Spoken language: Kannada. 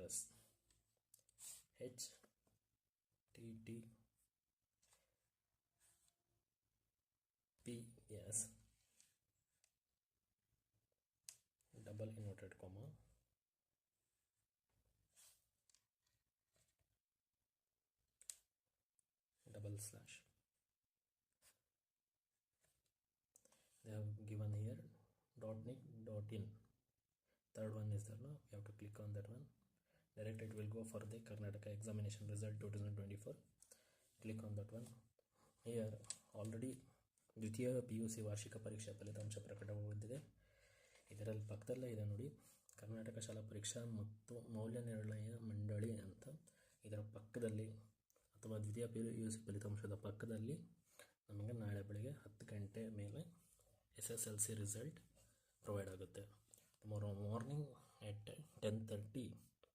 Plus HTTPS double inverted comma double slash. They have given here .nic.in. Third one is there, no? We have to click on that one. Direct it will go for the Karnataka examination result 2024. Click on that one. Here already ದ್ವಿತೀಯ PUC ವಾರ್ಷಿಕ ಪರೀಕ್ಷಾ ಫಲಿತಾಂಶ ಪ್ರಕಟಗೊಂಡಿದೆ. ಇದರಲ್ಲಿ ಪಕ್ಕದಲ್ಲೇ ಇದೆ ನೋಡಿ, ಕರ್ನಾಟಕ ಶಾಲಾ ಪರೀಕ್ಷಾ ಮತ್ತು ಮೌಲ್ಯ ನಿರ್ಣಯ ಮಂಡಳಿ ಅಂತ. ಇದರ ಪಕ್ಕದಲ್ಲಿ ಅಥವಾ ದ್ವಿತೀಯ PUC ಫಲಿತಾಂಶದ ಪಕ್ಕದಲ್ಲಿ ನಮಗೆ ನಾಳೆ ಬೆಳಗ್ಗೆ 10 ಗಂಟೆ ಮೇಲೆ SSLC ರಿಸಲ್ಟ್ ಪ್ರೊವೈಡ್ ಆಗುತ್ತೆ. Tomorrow morning at 10:30